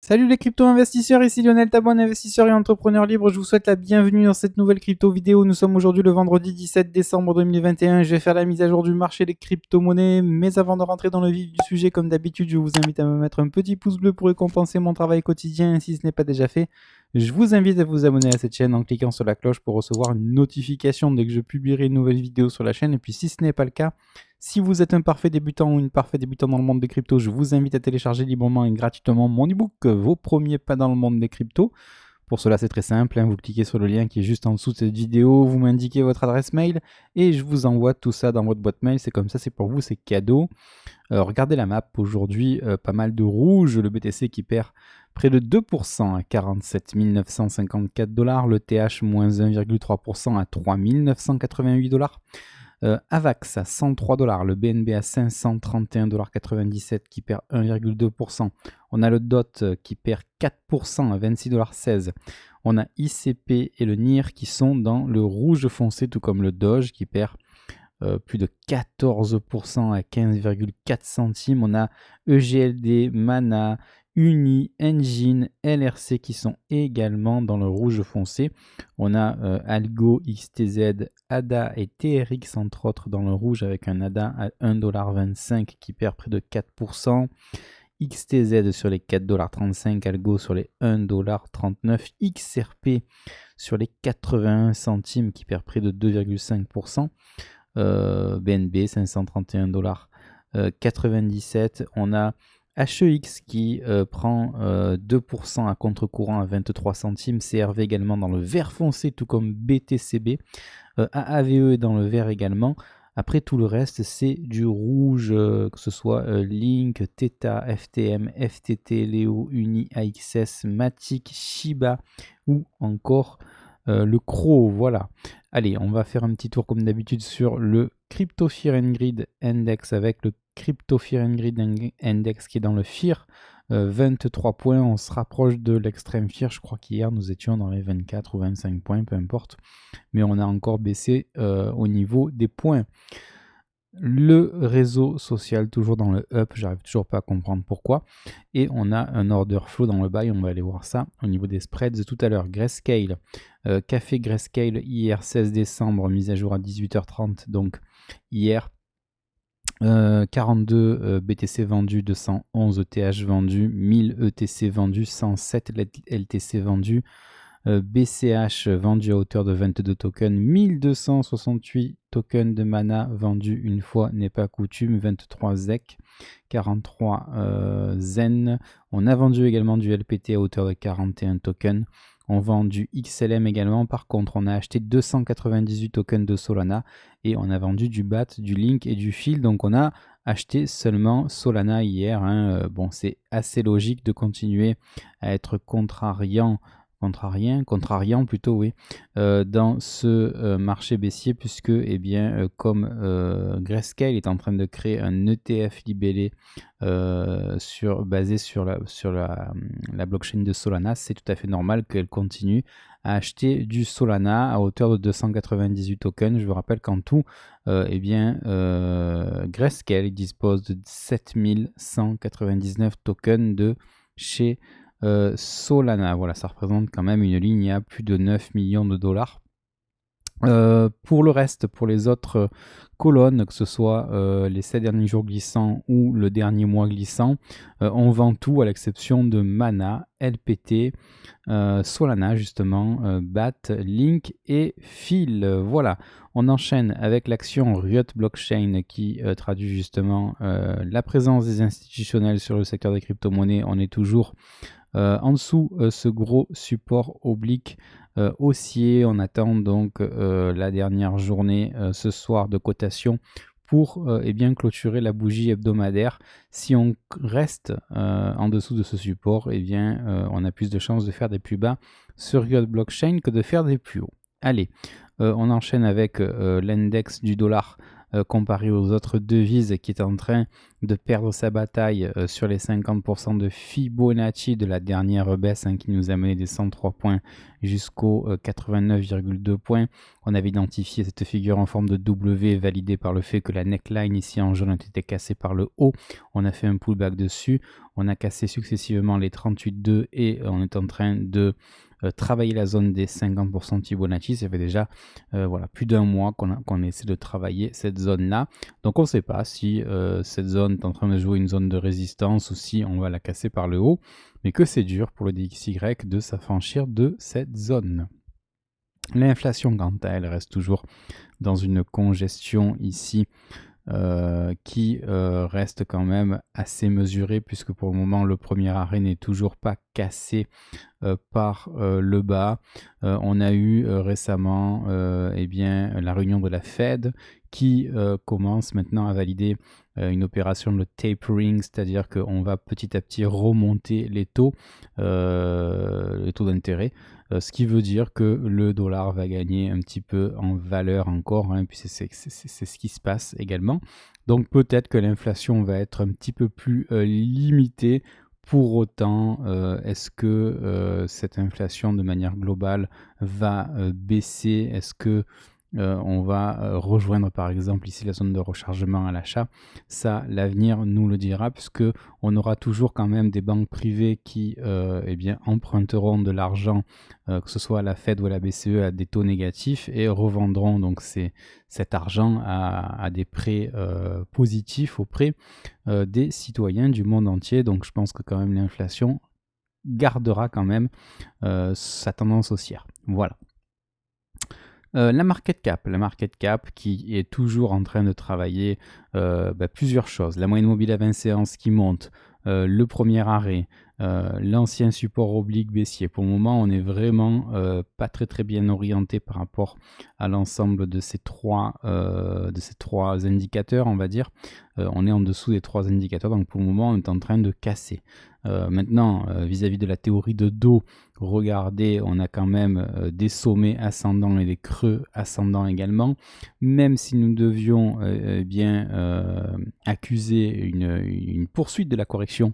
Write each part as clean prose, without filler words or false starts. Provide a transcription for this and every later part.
Salut les crypto-investisseurs, ici Lionel Tabon, investisseur et entrepreneur libre. Je vous souhaite la bienvenue dans cette nouvelle crypto vidéo. Nous sommes aujourd'hui le vendredi 17 décembre 2021. Je vais faire la mise à jour du marché des crypto-monnaies. Mais avant de rentrer dans le vif du sujet, comme d'habitude, je vous invite à me mettre un petit pouce bleu pour récompenser mon travail quotidien. Si ce n'est pas déjà fait, je vous invite à vous abonner à cette chaîne en cliquant sur la cloche pour recevoir une notification dès que je publierai une nouvelle vidéo sur la chaîne. Et puis si ce n'est pas le cas, si vous êtes un parfait débutant ou une parfaite débutante dans le monde des cryptos, je vous invite à télécharger librement et gratuitement mon ebook Vos premiers pas dans le monde des cryptos. Pour cela, c'est très simple, vous cliquez sur le lien qui est juste en dessous de cette vidéo, vous m'indiquez votre adresse mail et je vous envoie tout ça dans votre boîte mail. C'est comme ça, c'est pour vous, c'est cadeau. Regardez la map, aujourd'hui, pas mal de rouge, le BTC qui perd près de 2% à 47 954 $, le TH moins 1,3% à 3 988 $. AVAX à 103 $, le BNB à 531,97 $ qui perd 1,2%. On a le DOT qui perd 4% à 26,16 $. On a ICP et le NIR qui sont dans le rouge foncé, tout comme le Doge qui perd plus de 14% à 15,4 centimes. On a EGLD, Mana, Uni, Engine, LRC qui sont également dans le rouge foncé. On a Algo, XTZ, ADA et TRX entre autres dans le rouge avec un ADA à 1,25 $ qui perd près de 4%. XTZ sur les 4,35 $, Algo sur les 1,39 $, XRP sur les 81 centimes qui perd près de 2,5%. BNB 531,97 $. On a HEX qui prend 2% à contre-courant à 23 centimes. CRV également dans le vert foncé, tout comme BTCB. AAVE est dans le vert également. Après, tout le reste, c'est du rouge, que ce soit Link, Theta, FTM, FTT, Léo, Uni, AXS, Matic, Shiba ou encore le CRO. Voilà. Allez, on va faire un petit tour comme d'habitude sur le Crypto Fear and Greed Index avec le Crypto Fear and Greed Index qui est dans le Fear. 23 points, on se rapproche de l'extrême Fear. Je crois qu'hier nous étions dans les 24 ou 25 points, peu importe. Mais on a encore baissé au niveau des points. Le réseau social toujours dans le up, j'arrive toujours pas à comprendre pourquoi. Et on a un order flow dans le buy, on va aller voir ça au niveau des spreads tout à l'heure. Grayscale, Café Grayscale hier 16 décembre, mise à jour à 18h30, donc hier. 42 BTC vendus, 211 ETH vendus, 1000 ETC vendus, 107 LTC vendus. BCH vendu à hauteur de 22 tokens, 1268 tokens de mana vendus une fois n'est pas coutume, 23 ZEC, 43 Zen. On a vendu également du LPT à hauteur de 41 tokens. On vend du XLM également. Par contre, on a acheté 298 tokens de Solana et on a vendu du BAT, du Link et du Fil. Donc, on a acheté seulement Solana hier. Bon, c'est assez logique de continuer à être contrariant plutôt, oui, dans ce marché baissier puisque, comme Grayscale est en train de créer un ETF libellé basé sur la blockchain de Solana, c'est tout à fait normal qu'elle continue à acheter du Solana à hauteur de 298 tokens. Je vous rappelle qu'en tout, Grayscale dispose de 7199 tokens de chez Solana. Voilà, ça représente quand même une ligne à plus de 9 millions de dollars. Pour le reste, pour les autres colonnes, que ce soit les 7 derniers jours glissants ou le dernier mois glissant, on vend tout à l'exception de Mana, LPT, Solana justement, BAT, Link et Fil. Voilà, on enchaîne avec l'action Riot Blockchain qui traduit justement la présence des institutionnels sur le secteur des crypto-monnaies. On est toujours en dessous ce gros support oblique haussier. On attend donc la dernière journée ce soir de cotation pour clôturer la bougie hebdomadaire. Si on reste en dessous de ce support, on a plus de chances de faire des plus bas sur Riot Blockchain que de faire des plus hauts. Allez, on enchaîne avec l'index du dollar comparé aux autres devises qui est en train de perdre sa bataille sur les 50% de Fibonacci de la dernière baisse qui nous a mené des 103 points jusqu'aux 89,2 points. On avait identifié cette figure en forme de W validée par le fait que la neckline ici en jaune a été cassée par le haut. On a fait un pullback dessus. On a cassé successivement les 38,2 et on est en train de travailler la zone des 50% de Fibonacci. Ça fait déjà plus d'un mois qu'on essaie de travailler cette zone-là. Donc on ne sait pas si cette zone est en train de jouer une zone de résistance ou si on va la casser par le haut. Mais que c'est dur pour le DXY de s'affranchir de cette zone. L'inflation, quant à elle, reste toujours dans une congestion ici qui reste quand même assez mesurée, puisque pour le moment le premier arrêt n'est toujours pas cassé par le bas. On a eu récemment la réunion de la Fed qui commence maintenant à valider une opération de tapering, c'est-à-dire qu'on va petit à petit remonter les taux d'intérêt, ce qui veut dire que le dollar va gagner un petit peu en valeur encore, puis c'est ce qui se passe également. Donc peut-être que l'inflation va être un petit peu plus limitée. Pour autant, est-ce que cette inflation de manière globale va baisser? Est-ce que on va rejoindre par exemple ici la zone de rechargement à l'achat? Ça, l'avenir nous le dira, puisque on aura toujours quand même des banques privées qui emprunteront de l'argent, que ce soit à la Fed ou à la BCE, à des taux négatifs, et revendront donc cet argent à des prêts positifs auprès des citoyens du monde entier. Donc je pense que quand même l'inflation gardera quand même sa tendance haussière. Voilà. La market cap qui est toujours en train de travailler plusieurs choses. La moyenne mobile à 20 séances qui monte, le premier arrêt, l'ancien support oblique baissier. Pour le moment, on n'est vraiment pas très bien orienté par rapport à l'ensemble de ces trois indicateurs, on va dire. On est en dessous des trois indicateurs, donc pour le moment, on est en train de casser. Maintenant, vis-à-vis de la théorie de dos, regardez, on a quand même des sommets ascendants et des creux ascendants également. Même si nous devions accuser une poursuite de la correction,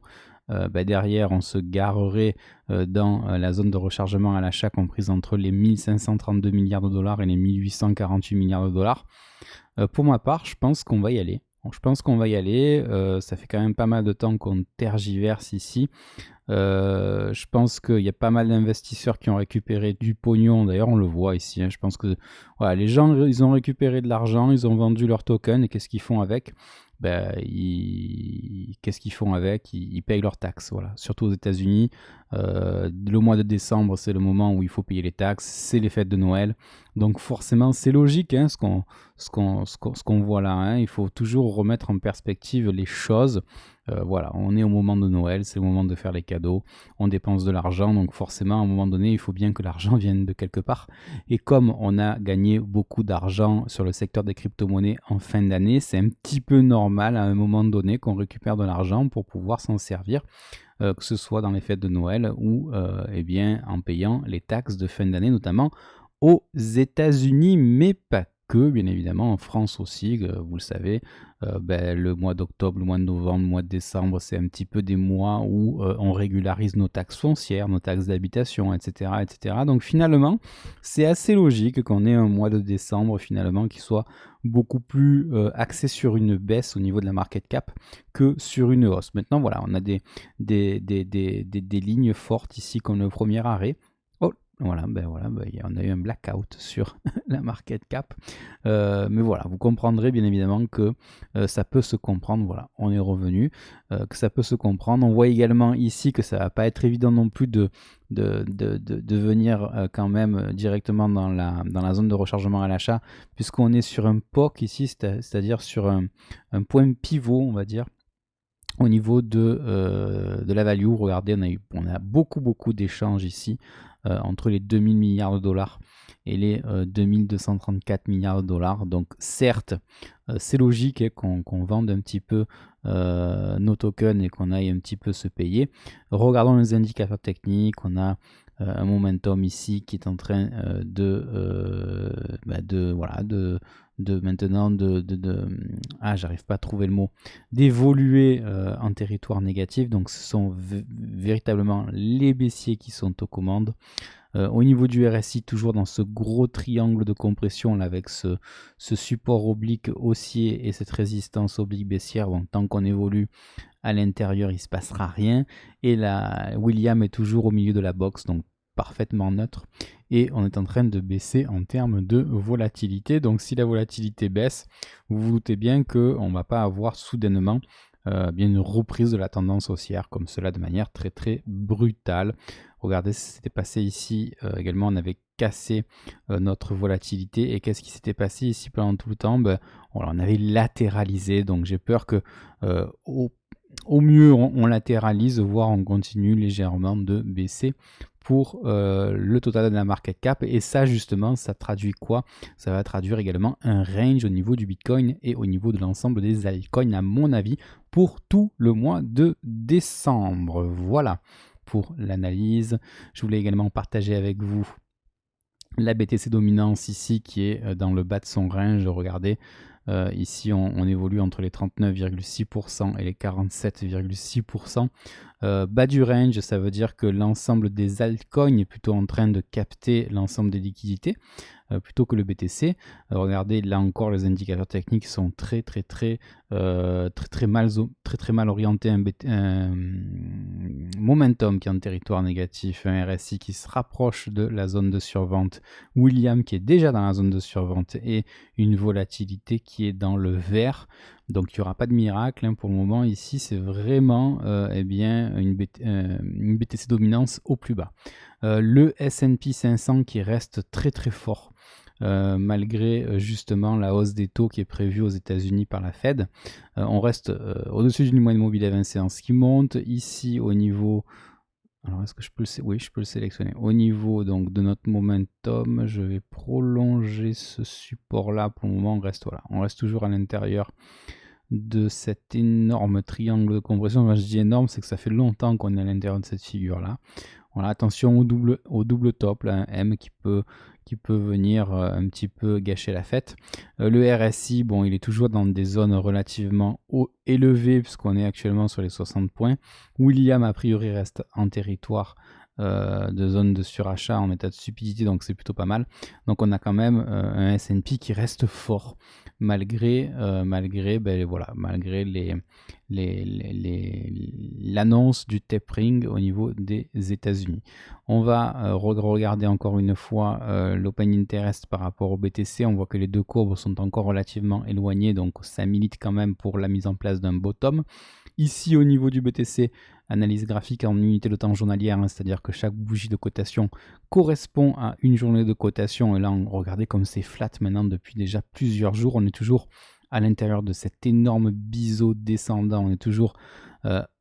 derrière on se garerait dans la zone de rechargement à l'achat comprise entre les 1532 milliards de dollars et les 1848 milliards de dollars. Pour ma part, je pense qu'on va y aller. Ça fait quand même pas mal de temps qu'on tergiverse ici. Je pense qu'il y a pas mal d'investisseurs qui ont récupéré du pognon. D'ailleurs, on le voit ici. Je pense que les gens, ils ont récupéré de l'argent, ils ont vendu leurs tokens, et qu'est-ce qu'ils font avec? Qu'est-ce qu'ils font avec? Ils payent leurs taxes. Voilà. Surtout aux États-Unis, le mois de décembre, c'est le moment où il faut payer les taxes. C'est les fêtes de Noël. Donc forcément, c'est logique ce qu'on voit là. Il faut toujours remettre en perspective les choses. On est au moment de Noël, c'est le moment de faire les cadeaux, on dépense de l'argent, donc forcément à un moment donné il faut bien que l'argent vienne de quelque part. Et comme on a gagné beaucoup d'argent sur le secteur des crypto-monnaies en fin d'année, c'est un petit peu normal à un moment donné qu'on récupère de l'argent pour pouvoir s'en servir, que ce soit dans les fêtes de Noël ou en payant les taxes de fin d'année, notamment aux États-Unis, mais pas que, bien évidemment, en France aussi, vous le savez, le mois d'octobre, le mois de novembre, le mois de décembre, c'est un petit peu des mois où on régularise nos taxes foncières, nos taxes d'habitation, etc., etc. Donc finalement, c'est assez logique qu'on ait un mois de décembre finalement qui soit beaucoup plus axé sur une baisse au niveau de la market cap que sur une hausse. Maintenant, voilà, on a des lignes fortes ici comme le premier arrêt. On a eu un blackout sur la market cap. Mais voilà, vous comprendrez bien évidemment que ça peut se comprendre. Voilà, on est revenu, que ça peut se comprendre. On voit également ici que ça va pas être évident non plus de venir quand même directement dans la zone de rechargement à l'achat, puisqu'on est sur un POC ici, c'est-à-dire sur un point pivot, on va dire. Au niveau de la value, regardez, on a beaucoup d'échanges ici entre les 2000 milliards de dollars et les 2234 milliards de dollars. Donc certes, c'est logique qu'on vende un petit peu nos tokens et qu'on aille un petit peu se payer. Regardons les indicateurs techniques. On a un momentum ici qui est en train j'arrive pas à trouver le mot, d'évoluer en territoire négatif. Donc ce sont véritablement les baissiers qui sont aux commandes. Au niveau du RSI, toujours dans ce gros triangle de compression là, avec ce support oblique haussier et cette résistance oblique baissière. Bon, tant qu'on évolue à l'intérieur, il ne se passera rien. Et la William est toujours au milieu de la box, donc parfaitement neutre. Et on est en train de baisser en termes de volatilité. Donc si la volatilité baisse, vous vous doutez bien qu'on ne va pas avoir soudainement bien une reprise de la tendance haussière comme cela de manière très très brutale. Regardez ce qui s'était passé ici également, on avait cassé notre volatilité. Et qu'est-ce qui s'était passé ici pendant tout le temps? On avait latéralisé, donc j'ai peur que au mieux on latéralise, voire on continue légèrement de baisser pour le total de la market cap. Et ça justement, ça traduit quoi? Ça va traduire également un range au niveau du Bitcoin et au niveau de l'ensemble des altcoins, à mon avis, pour tout le mois de décembre. Voilà pour l'analyse. Je voulais également partager avec vous la BTC dominance ici qui est dans le bas de son range. Regardez, ici on évolue entre les 39,6% et les 47,6%. Bas du range, ça veut dire que l'ensemble des altcoins est plutôt en train de capter l'ensemble des liquidités plutôt que le BTC. Regardez, là encore, les indicateurs techniques sont très mal orientés. Un momentum qui est en territoire négatif, un RSI qui se rapproche de la zone de survente, William qui est déjà dans la zone de survente et une volatilité qui est dans le vert. Donc il n'y aura pas de miracle pour le moment. Ici, c'est vraiment une BTC dominance au plus bas. Le S&P 500 qui reste très fort. Malgré justement la hausse des taux qui est prévue aux États-Unis par la Fed. On reste au-dessus d'une moyenne mobile à 20 séances qui monte. Ici au niveau... Alors est-ce que je peux oui, je peux le sélectionner. Au niveau donc de notre momentum, je vais prolonger ce support-là. Pour le moment, on reste toujours à l'intérieur de cet énorme triangle de compression. Quand je dis énorme, c'est que ça fait longtemps qu'on est à l'intérieur de cette figure-là. Voilà, attention au double top, là, un M qui peut venir un petit peu gâcher la fête. Le RSI, bon, il est toujours dans des zones relativement élevées puisqu'on est actuellement sur les 60 points. William, a priori, reste en territoire de zone de surachat en état de stupidité, donc c'est plutôt pas mal. Donc on a quand même un S&P qui reste fort malgré l'annonce du tapering au niveau des États-Unis. On va regarder encore une fois l'open interest par rapport au BTC. On voit que les deux courbes sont encore relativement éloignées, donc ça milite quand même pour la mise en place d'un bottom. Ici, au niveau du BTC, analyse graphique en unité de temps journalière, c'est-à-dire que chaque bougie de cotation correspond à une journée de cotation. Et là, regardez comme c'est flat maintenant depuis déjà plusieurs jours. On est toujours à l'intérieur de cet énorme biseau descendant. On est toujours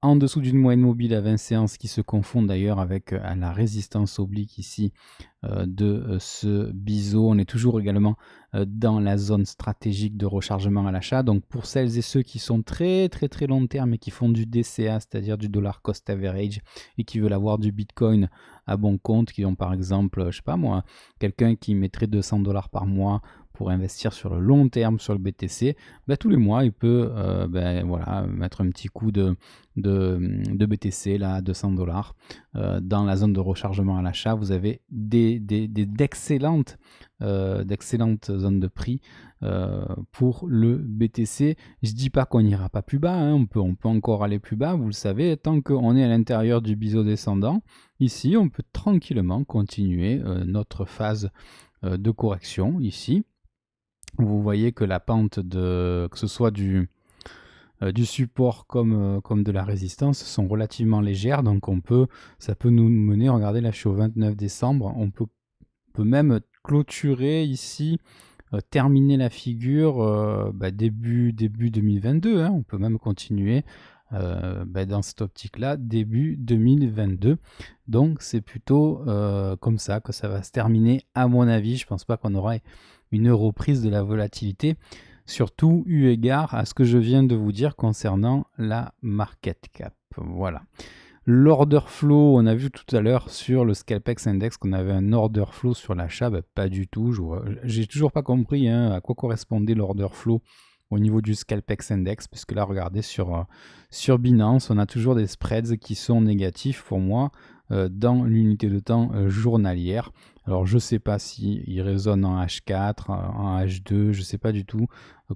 en dessous d'une moyenne mobile à 20 séances qui se confond d'ailleurs avec la résistance oblique ici de ce biseau. On est toujours également dans la zone stratégique de rechargement à l'achat. Donc pour celles et ceux qui sont très long terme et qui font du DCA, c'est-à-dire du dollar cost average, et qui veulent avoir du Bitcoin à bon compte, qui ont par exemple, je sais pas moi, quelqu'un qui mettrait 200 $ par mois pour investir sur le long terme sur le BTC, tous les mois il peut mettre un petit coup de BTC là à 200 $. Dans la zone de rechargement à l'achat, vous avez d'excellentes zones de prix pour le BTC. Je dis pas qu'on n'ira pas plus bas, on peut encore aller plus bas, vous le savez, tant qu'on est à l'intérieur du biseau descendant. Ici, on peut tranquillement continuer notre phase de correction ici. Vous voyez que la pente que ce soit du support comme de la résistance sont relativement légères, donc ça peut nous mener, regardez là je suis au 29 décembre, on peut même clôturer ici, terminer la figure début 2022, on peut même continuer dans cette optique là début 2022, donc c'est plutôt comme ça que ça va se terminer à mon avis. Je pense pas qu'on aura une reprise de la volatilité surtout eu égard à ce que je viens de vous dire concernant la market cap. Voilà. L'order flow, on a vu tout à l'heure sur le Scalpex Index qu'on avait un order flow sur l'achat, pas du tout. J'ai toujours pas compris à quoi correspondait l'order flow au niveau du Scalpex Index, puisque là, regardez, sur Binance, on a toujours des spreads qui sont négatifs pour moi dans l'unité de temps journalière. Alors, je sais pas s'ils résonnent en H4, en H2, je sais pas du tout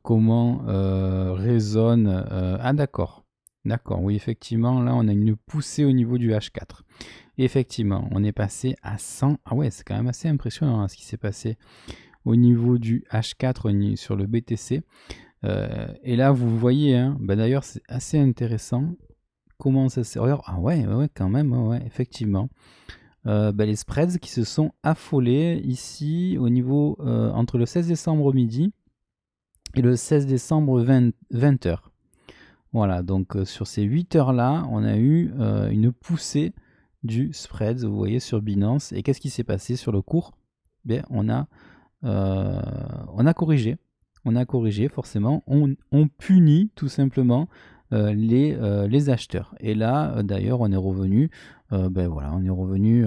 comment résonne. Ah, d'accord. D'accord, oui, effectivement, là, on a une poussée au niveau du H4. Effectivement, on est passé à 100. Ah ouais, c'est quand même assez impressionnant ce qui s'est passé au niveau du H4 sur le BTC. Et là, vous voyez, d'ailleurs, c'est assez intéressant comment ça s'est... Ah ouais, quand même, ouais, effectivement. Les spreads qui se sont affolés ici au niveau entre le 16 décembre midi et le 16 décembre 20h. Voilà, donc sur ces 8 heures-là, on a eu une poussée du spread, vous voyez, sur Binance. Et qu'est-ce qui s'est passé sur le cours? On a corrigé. On a corrigé, forcément. On punit tout simplement les acheteurs. Et là, d'ailleurs, on est revenu, on est revenu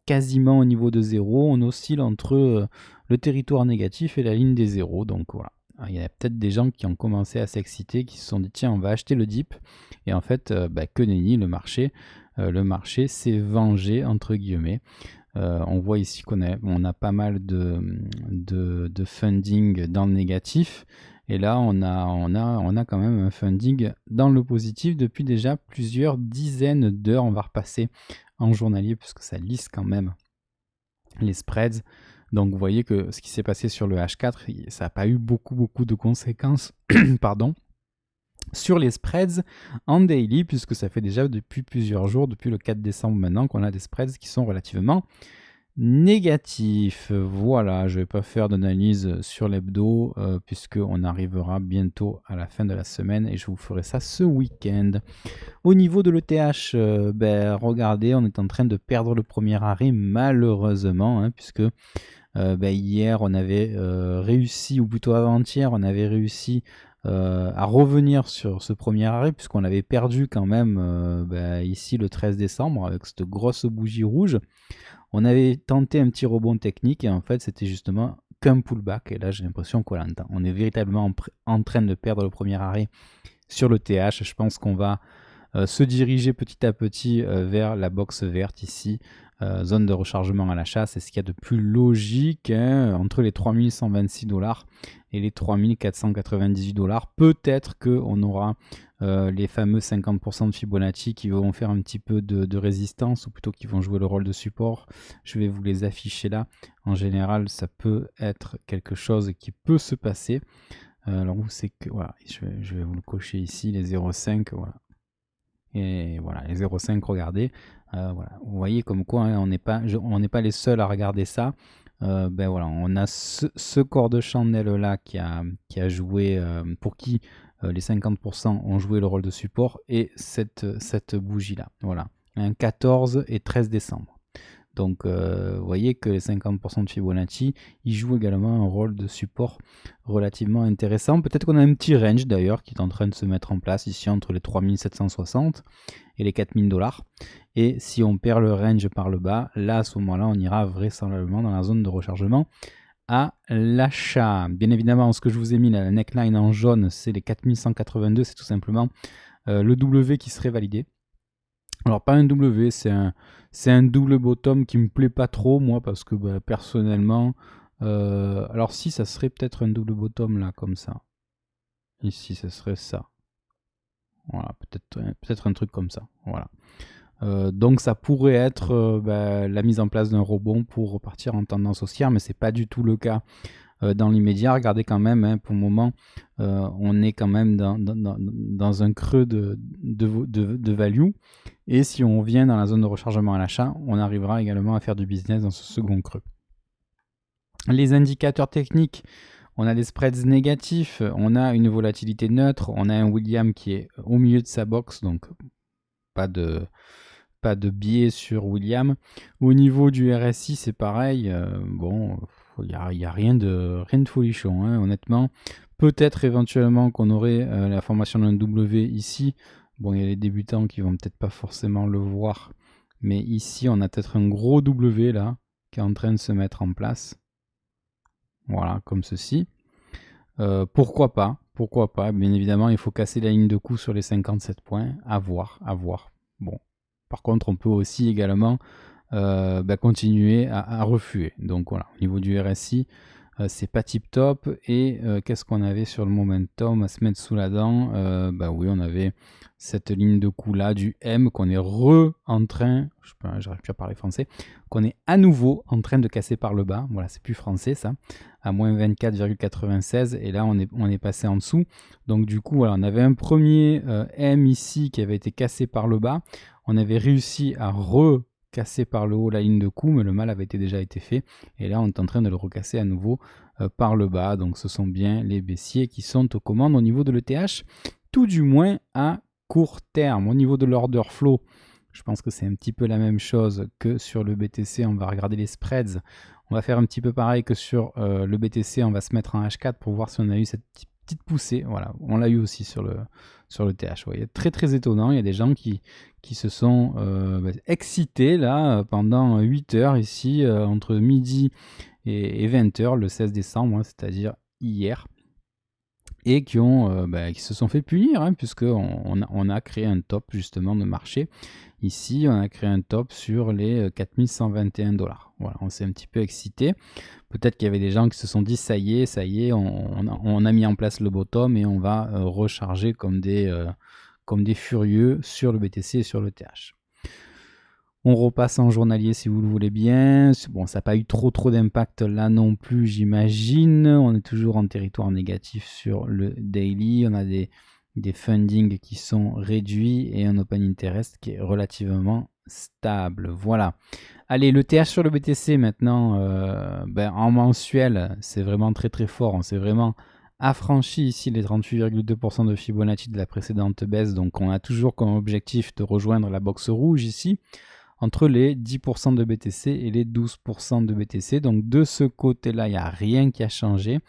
quasiment au niveau de zéro. On oscille entre le territoire négatif et la ligne des zéros. Donc voilà. Il y a peut-être des gens qui ont commencé à s'exciter, qui se sont dit tiens, on va acheter le dip. Et en fait, que nenni, le marché s'est vengé, entre guillemets. On voit ici qu'on a pas mal de funding dans le négatif. Et là, on a quand même un funding dans le positif depuis déjà plusieurs dizaines d'heures. On va repasser en journalier puisque ça lisse quand même les spreads. Donc vous voyez que ce qui s'est passé sur le H4, ça n'a pas eu beaucoup de conséquences pardon, sur les spreads en daily, puisque ça fait déjà depuis plusieurs jours, depuis le 4 décembre maintenant, qu'on a des spreads qui sont relativement négatifs. Voilà, je ne vais pas faire d'analyse sur l'hebdo, puisqu'on arrivera bientôt à la fin de la semaine et je vous ferai ça ce week-end. Au niveau de l'ETH, regardez, on est en train de perdre le premier arrêt, malheureusement, puisque hier on avait réussi, ou plutôt avant-hier, on avait réussi à revenir sur ce premier arrêt, puisqu'on avait perdu quand même ici le 13 décembre avec cette grosse bougie rouge. On avait tenté un petit rebond technique et en fait c'était justement qu'un pullback. Et là j'ai l'impression qu'on est véritablement en train de perdre le premier arrêt sur le TH. Je pense qu'on va se diriger petit à petit vers la box verte ici. Zone de rechargement à l'achat, c'est ce qu'il y a de plus logique, entre les 3126$ et les 3498$. Peut-être qu'on aura les fameux 50% de Fibonacci qui vont faire un petit peu de résistance, ou plutôt qui vont jouer le rôle de support. Je vais vous les afficher là. En général, ça peut être quelque chose qui peut se passer. Alors où c'est que... Voilà, je vais vous le cocher ici, les 0,5, voilà. Et voilà, les 0,5, regardez. Voilà. Vous voyez comme quoi on n'est pas les seuls à regarder ça. Voilà, on a ce corps de chandelle là qui a joué, pour qui les 50% ont joué le rôle de support, et cette bougie là. Voilà, un 14 et 13 décembre. Donc vous voyez que les 50% de Fibonacci, ils jouent également un rôle de support relativement intéressant. Peut-être qu'on a un petit range d'ailleurs qui est en train de se mettre en place ici entre les 3760 et les 4000$. Et si on perd le range par le bas, là à ce moment-là, on ira vraisemblablement dans la zone de rechargement à l'achat. Bien évidemment, ce que je vous ai mis là, la neckline en jaune, c'est les 4182, c'est tout simplement le W qui serait validé. Alors pas un W, c'est un double bottom qui me plaît pas trop moi, parce que personnellement, alors si, ça serait peut-être un double bottom là comme ça. Ici ça serait ça. Voilà, peut-être un truc comme ça. Voilà. Donc ça pourrait être la mise en place d'un rebond pour repartir en tendance haussière, mais c'est pas du tout le cas dans l'immédiat. Regardez quand même, pour le moment, on est quand même dans un creux de value. Et si on vient dans la zone de rechargement à l'achat, on arrivera également à faire du business dans ce second creux. Les indicateurs techniques, on a des spreads négatifs, on a une volatilité neutre, on a un William qui est au milieu de sa box, donc pas de biais sur William. Au niveau du RSI, c'est pareil. il y a rien de folichon, hein, honnêtement. Peut-être éventuellement qu'on aurait la formation d'un W ici. Bon, il y a les débutants qui vont peut-être pas forcément le voir, mais ici on a peut-être un gros W là qui est en train de se mettre en place. Voilà, comme ceci. Pourquoi pas? Pourquoi pas? Bien évidemment, il faut casser la ligne de coup sur les 57 points. À voir, à voir. Bon. Par contre, on peut aussi également continuer à refluer. Donc voilà, au niveau du RSI, c'est pas tip top. Et qu'est-ce qu'on avait sur le momentum à se mettre sous la dent? Oui, on avait cette ligne de coup là du M qu'on est en train, j'arrive plus à parler français, qu'on est à nouveau en train de casser par le bas. Voilà, c'est plus français ça, à moins 24,96 et là on est passé en dessous. Donc du coup, voilà, on avait un premier M ici qui avait été cassé par le bas. On avait réussi à recasser par le haut la ligne de coup, mais le mal avait déjà été fait. Et là, on est en train de le recasser à nouveau par le bas. Donc ce sont bien les baissiers qui sont aux commandes au niveau de l'ETH, tout du moins à court terme. Au niveau de l'order flow, je pense que c'est un petit peu la même chose que sur le BTC. On va regarder les spreads. On va faire un petit peu pareil que sur le BTC. On va se mettre en H4 pour voir si on a eu cette petite poussée. Voilà, on l'a eu aussi sur le TH. Ouais, très très étonnant. Il y a des gens qui se sont excités là pendant 8 heures ici, entre midi et 20 heures le 16 décembre, hein, c'est-à-dire hier. Et qui se sont fait punir, hein, puisqu'on a créé un top justement de marché. Ici, on a créé un top sur les 4121 $. Voilà, on s'est un petit peu excité. Peut-être qu'il y avait des gens qui se sont dit ça y est, on a mis en place le bottom et on va recharger comme des furieux sur le BTC et sur le TH. On repasse en journalier si vous le voulez bien. Bon, ça n'a pas eu trop d'impact là non plus, j'imagine. On est toujours en territoire négatif sur le daily. On a des fundings qui sont réduits et un open interest qui est relativement stable. Voilà. Allez, le TH sur le BTC maintenant, en mensuel, c'est vraiment très très fort. On s'est vraiment affranchi ici les 38,2% de Fibonacci de la précédente baisse. Donc on a toujours comme objectif de rejoindre la box rouge ici, entre les 10% de BTC et les 12% de BTC. Donc de ce côté-là, il n'y a rien qui a changé.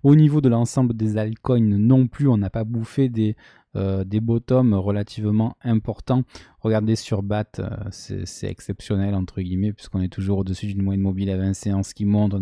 Au niveau de l'ensemble des altcoins non plus, on n'a pas bouffé des bottoms relativement importants. Regardez sur BAT, c'est exceptionnel entre guillemets, puisqu'on est toujours au-dessus d'une moyenne mobile à 20 séances qui monte.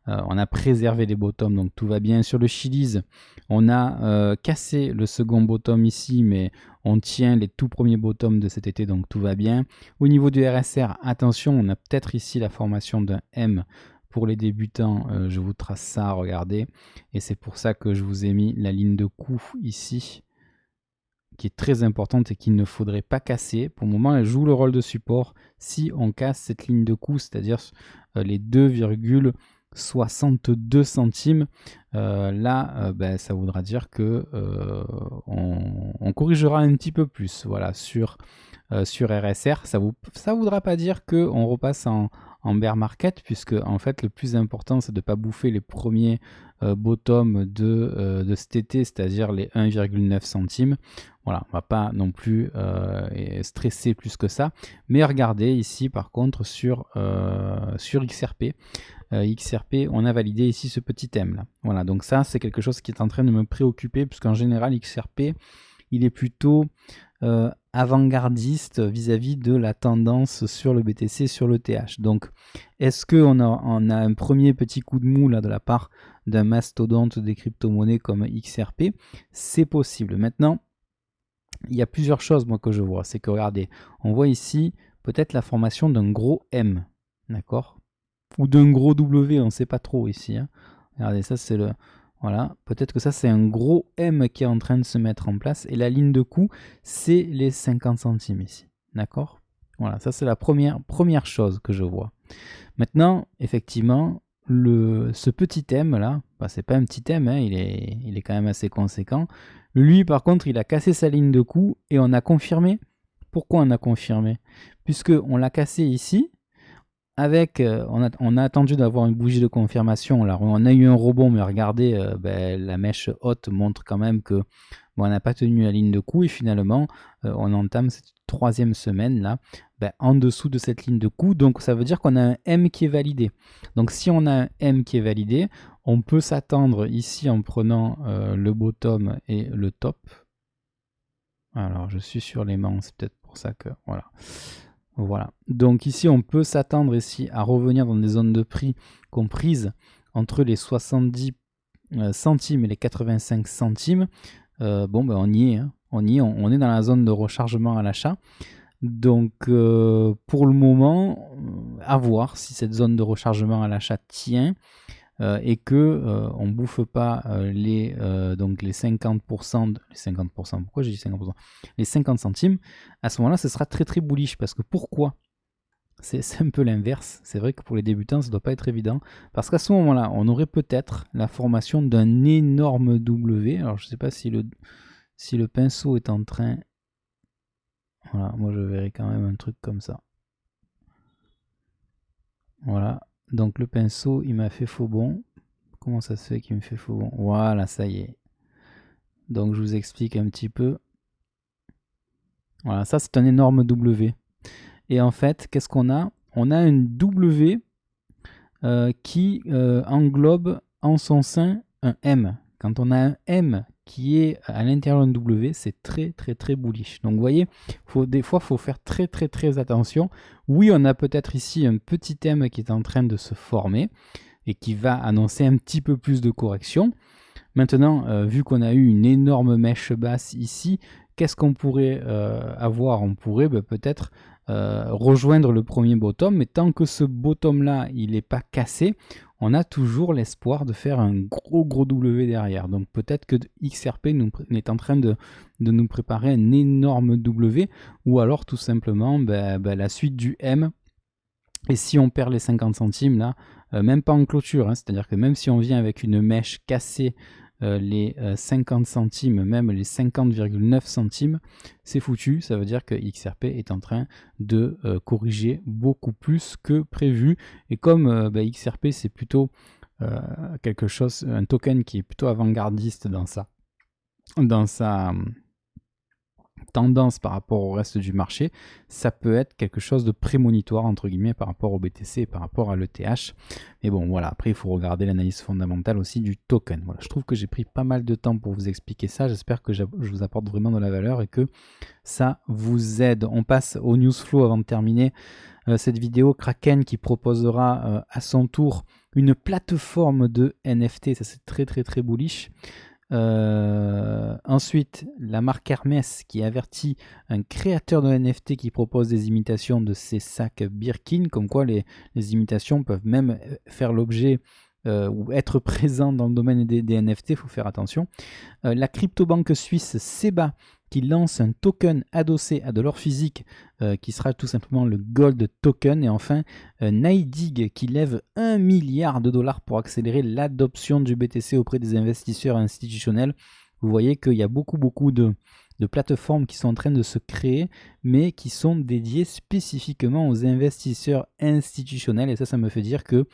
On a préservé les bottoms, donc tout va bien. Sur le Chiliz, on a cassé le second bottom ici, mais on tient les tout premiers bottoms de cet été, donc tout va bien. Au niveau du RSR, attention, on a peut-être ici la formation d'un M pour les débutants. Je vous trace ça, regardez. Et c'est pour ça que je vous ai mis la ligne de coup ici, qui est très importante et qu'il ne faudrait pas casser. Pour le moment, elle joue le rôle de support. Si on casse cette ligne de coup, c'est-à-dire les 2,62 centimes, ça voudra dire que on corrigera un petit peu plus. Voilà, sur RSR, ça voudra pas dire qu'on repasse en bear market, puisque en fait le plus important c'est de ne pas bouffer les premiers bottoms de cet été, c'est-à-dire les 1,9 centimes. Voilà, on va pas non plus stresser plus que ça. Mais regardez ici par contre sur XRP. XRP, on a validé ici ce petit thème là. Voilà, donc ça c'est quelque chose qui est en train de me préoccuper, puisqu'en général XRP il est plutôt avant-gardiste vis-à-vis de la tendance sur le BTC, sur le TH. Donc est-ce qu'on a un premier petit coup de mou là de la part d'un mastodonte des crypto-monnaies comme XRP? C'est possible. Maintenant, il y a plusieurs choses moi que je vois. C'est que regardez, on voit ici peut-être la formation d'un gros M, d'accord, ou d'un gros W, on ne sait pas trop ici, hein. Regardez, ça c'est le... Voilà, peut-être que ça c'est un gros M qui est en train de se mettre en place, et la ligne de coup c'est les 50 centimes ici, d'accord. Voilà, ça c'est la première chose que je vois. Maintenant, effectivement, ce petit M là, c'est pas un petit M, hein, il est quand même assez conséquent. Lui par contre il a cassé sa ligne de coup et on a confirmé. Pourquoi on a confirmé? Puisque on l'a cassé ici. Avec, on a attendu d'avoir une bougie de confirmation. Là, on a eu un rebond, mais regardez, la mèche haute montre quand même que on n'a pas tenu la ligne de coup, et finalement on entame cette troisième semaine là, en dessous de cette ligne de coût. Donc ça veut dire qu'on a un M qui est validé. Donc si on a un M qui est validé, on peut s'attendre ici en prenant le bottom et le top. Alors je suis sur l'aimant, c'est peut-être pour ça que voilà. Donc ici on peut s'attendre ici à revenir dans des zones de prix comprises entre les 70 centimes et les 85 centimes. On y est, hein. On est dans la zone de rechargement à l'achat. Donc pour le moment, à voir si cette zone de rechargement à l'achat tient et que on bouffe pas les 50%, les 50%, pourquoi j'ai dit 50%, les 50 centimes. À ce moment-là, ce sera très très bullish. Parce que pourquoi? C'est un peu l'inverse. C'est vrai que pour les débutants, ça ne doit pas être évident. Parce qu'à ce moment-là, on aurait peut-être la formation d'un énorme W. Alors, je ne sais pas si le pinceau est en train... Voilà, moi je verrai quand même un truc comme ça. Voilà. Donc le pinceau, il m'a fait faux bond. Comment ça se fait qu'il me fait faux bond? Voilà, ça y est. Donc je vous explique un petit peu. Voilà, ça c'est un énorme W. Et en fait, qu'est-ce qu'on a? On a une W qui englobe en son sein un M. Quand on a un M qui est à l'intérieur d'un W, c'est très très très bullish. Donc vous voyez, des fois il faut faire très très très attention. Oui, on a peut-être ici un petit M qui est en train de se former et qui va annoncer un petit peu plus de correction. Maintenant, vu qu'on a eu une énorme mèche basse ici, qu'est-ce qu'on pourrait avoir? On pourrait peut-être rejoindre le premier bottom, mais tant que ce bottom là il n'est pas cassé, on a toujours l'espoir de faire un gros W derrière. Donc peut-être que XRP est en train de nous préparer un énorme W, ou alors tout simplement la suite du M. Et si on perd les 50 centimes là, même pas en clôture, hein, c'est-à-dire que même si on vient avec une mèche cassée, les 50 centimes, même les 50,9 centimes, c'est foutu. Ça veut dire que XRP est en train de corriger beaucoup plus que prévu. Et comme XRP, c'est plutôt quelque chose, un token qui est plutôt avant-gardiste dans sa tendance par rapport au reste du marché, ça peut être quelque chose de prémonitoire entre guillemets par rapport au BTC et par rapport à l'ETH. Mais bon, voilà, après il faut regarder l'analyse fondamentale aussi du token. Voilà, je trouve que j'ai pris pas mal de temps pour vous expliquer ça. J'espère que je vous apporte vraiment de la valeur et que ça vous aide. On passe au news flow avant de terminer cette vidéo. Kraken qui proposera à son tour une plateforme de NFT, ça c'est très très très bullish. Ensuite, la marque Hermès qui avertit un créateur de NFT qui propose des imitations de ses sacs Birkin, comme quoi les imitations peuvent même faire l'objet ou être présentes dans le domaine des NFT, il faut faire attention. La crypto-banque suisse SEBA qui lance un token adossé à de l'or physique qui sera tout simplement le Gold Token. Et enfin, NYDIG qui lève 1 milliard de dollars pour accélérer l'adoption du BTC auprès des investisseurs institutionnels. Vous voyez qu'il y a beaucoup de plateformes qui sont en train de se créer, mais qui sont dédiées spécifiquement aux investisseurs institutionnels. Et ça me fait dire que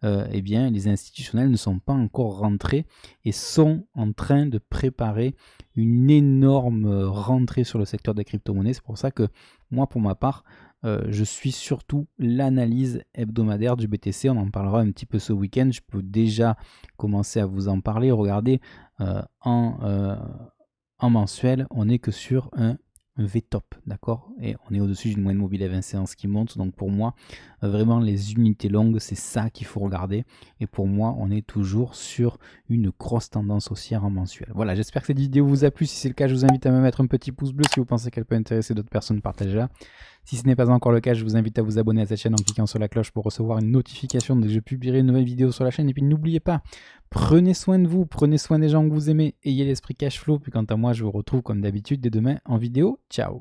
les institutionnels ne sont pas encore rentrés et sont en train de préparer une énorme rentrée sur le secteur des crypto-monnaies. C'est pour ça que moi, pour ma part, je suis surtout l'analyse hebdomadaire du BTC. On en parlera un petit peu ce week-end. Je peux déjà commencer à vous en parler. Regardez, en mensuel, on n'est que sur un V-top, d'accord? Et on est au-dessus d'une moyenne mobile à 20 séances qui monte. Donc pour moi, vraiment les unités longues, c'est ça qu'il faut regarder. Et pour moi, on est toujours sur une grosse tendance haussière en mensuel. Voilà, j'espère que cette vidéo vous a plu. Si c'est le cas, je vous invite à me mettre un petit pouce bleu si vous pensez qu'elle peut intéresser d'autres personnes, partagez-la. Si ce n'est pas encore le cas, je vous invite à vous abonner à cette chaîne en cliquant sur la cloche pour recevoir une notification dès que je publierai une nouvelle vidéo sur la chaîne. Et puis n'oubliez pas, prenez soin de vous, prenez soin des gens que vous aimez, ayez l'esprit cash flow. Puis quant à moi, je vous retrouve comme d'habitude dès demain en vidéo. Ciao!